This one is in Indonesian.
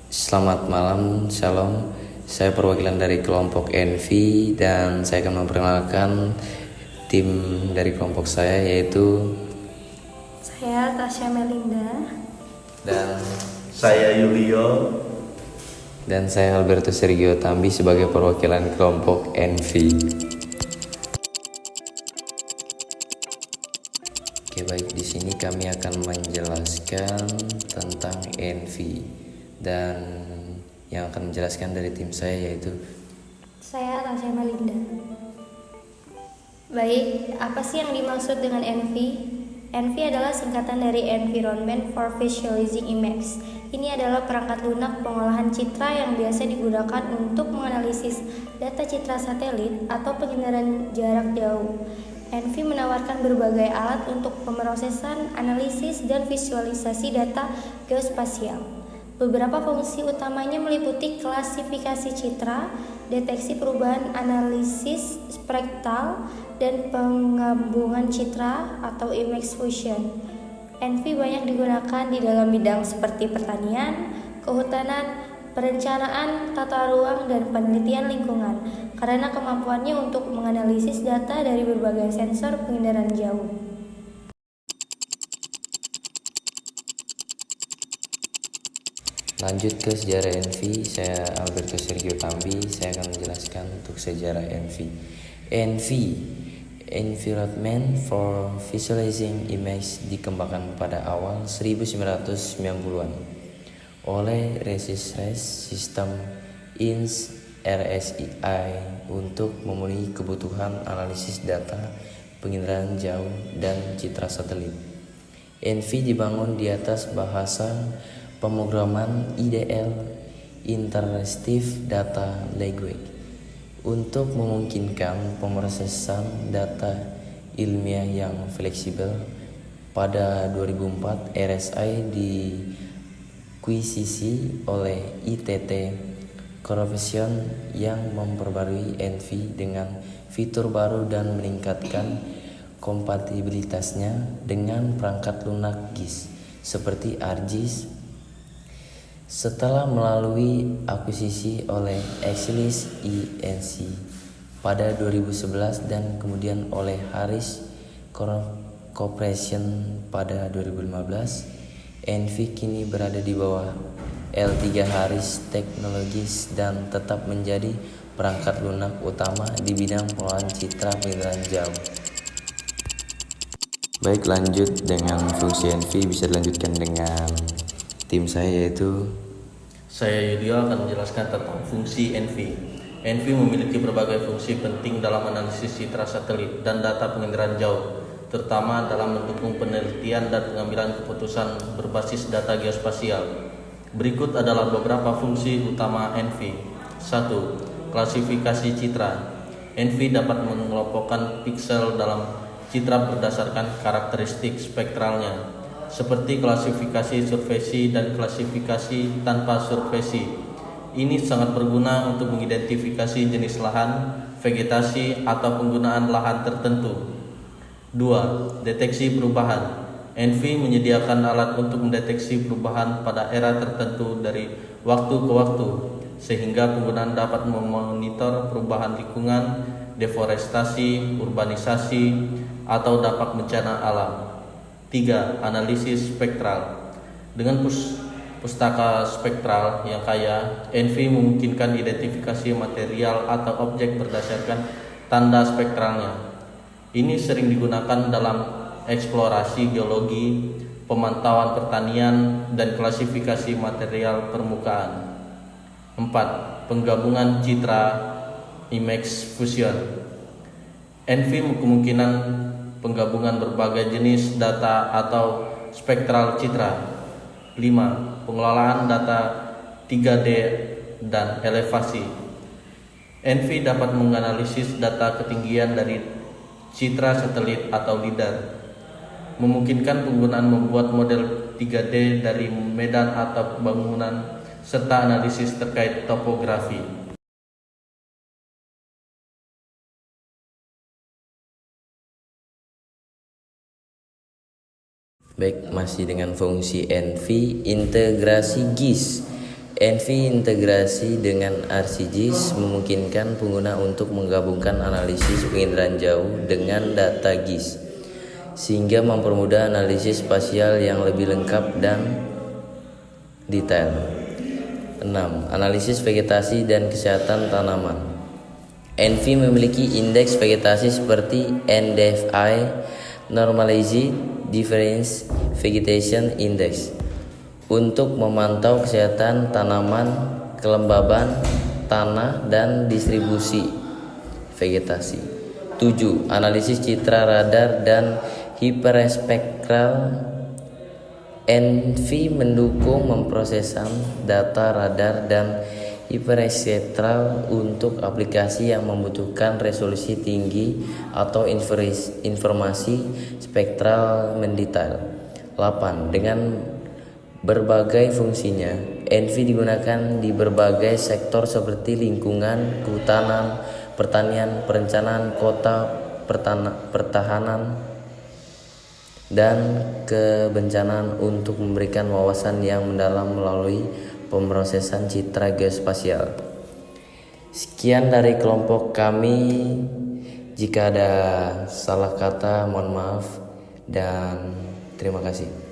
Selamat malam, shalom. Saya perwakilan dari kelompok Envy dan saya akan memperkenalkan tim dari kelompok saya, yaitu Saya Tasya Melinda. dan Saya Yulio. dan saya Alberto Sergio Tambi sebagai perwakilan kelompok Envy. Oke, baik, di sini kami akan menjelaskan tentang Envy, dan yang akan menjelaskan dari tim saya yaitu Saya Tasya Melinda. Baik, apa sih yang dimaksud dengan ENVI? ENVI adalah singkatan dari Environment for Visualizing Images. Ini adalah perangkat lunak pengolahan citra yang biasa digunakan untuk menganalisis data citra satelit atau penginderaan jarak jauh. ENVI menawarkan berbagai alat untuk pemrosesan, analisis, dan visualisasi data geospasial. Beberapa fungsi utamanya meliputi klasifikasi citra, deteksi perubahan, analisis spektral, dan penggabungan citra atau image fusion. ENVI banyak digunakan di dalam bidang seperti pertanian, kehutanan, perencanaan, tata ruang, dan penelitian lingkungan karena kemampuannya untuk menganalisis data dari berbagai sensor penginderaan jauh. Lanjut ke sejarah Envy, saya Alberto Sergio Tambi. Saya akan menjelaskan untuk sejarah Envy. Envy, Environment for Visualizing Image, dikembangkan pada awal 1990-an oleh Research System Inc. (RSI) untuk memenuhi kebutuhan analisis data penginderaan jauh dan citra satelit. Envy dibangun di atas bahasa pemrograman IDL, Interactive Data Language, untuk memungkinkan pemrosesan data ilmiah yang fleksibel. Pada 2004, RSI dikuisisi oleh ITT Corporation yang memperbarui Envy dengan fitur baru dan meningkatkan kompatibilitasnya dengan perangkat lunak GIS seperti ArcGIS. Setelah melalui akuisisi oleh Axelis Inc. pada 2011 dan kemudian oleh Harris Corporation pada 2015, Envy kini berada di bawah L3 Harris Technologies dan tetap menjadi perangkat lunak utama di bidang pengolahan citra penginderaan jauh. Baik, lanjut dengan fungsi Envy bisa dilanjutkan dengan tim saya, yaitu Saya Yulio akan menjelaskan tentang fungsi ENVI. ENVI memiliki berbagai fungsi penting dalam analisis citra satelit dan data penginderaan jauh, terutama dalam mendukung penelitian dan pengambilan keputusan berbasis data geospasial. Berikut adalah beberapa fungsi utama ENVI. 1. Klasifikasi citra. ENVI dapat mengelompokkan piksel dalam citra berdasarkan karakteristik spektralnya, seperti klasifikasi survei dan klasifikasi tanpa survei. Ini sangat berguna untuk mengidentifikasi jenis lahan, vegetasi, atau penggunaan lahan tertentu. 2. Deteksi perubahan. ENVI menyediakan alat untuk mendeteksi perubahan pada era tertentu dari waktu ke waktu, sehingga penggunaan dapat memonitor perubahan lingkungan, deforestasi, urbanisasi, atau dampak bencana alam. 3. Analisis spektral. Dengan pustaka spektral yang kaya, ENVI memungkinkan identifikasi material atau objek berdasarkan tanda spektralnya. Ini sering digunakan dalam eksplorasi geologi, pemantauan pertanian, dan klasifikasi material permukaan. 4. Penggabungan citra image fusion. ENVI kemungkinan penggabungan berbagai jenis data atau spektral citra. 5. Pengelolaan data 3D dan elevasi. ENVI dapat menganalisis data ketinggian dari citra satelit atau LIDAR, memungkinkan penggunaan membuat model 3D dari medan atau bangunan, serta analisis terkait topografi. Baik, masih dengan fungsi NV integrasi GIS. NV integrasi dengan ArcGIS memungkinkan pengguna untuk menggabungkan analisis penginderaan jauh dengan data GIS, sehingga mempermudah analisis spasial yang lebih lengkap dan detail. 6. Analisis vegetasi dan kesehatan tanaman. NV memiliki indeks vegetasi seperti NDVI, Normalized Difference Vegetation Index, untuk memantau kesehatan tanaman, kelembaban tanah, dan distribusi vegetasi. 7. Analisis citra radar dan hiperspektral. NV mendukung memprosesan data radar dan hiperspektral untuk aplikasi yang membutuhkan resolusi tinggi atau informasi spektral mendetail. 8. Dengan berbagai fungsinya, NV digunakan di berbagai sektor seperti lingkungan, kehutanan, pertanian, perencanaan kota, pertahanan, dan kebencanaan untuk memberikan wawasan yang mendalam melalui pemrosesan citra geospasial. Sekian dari kelompok kami. Jika ada salah kata, mohon maaf dan terima kasih.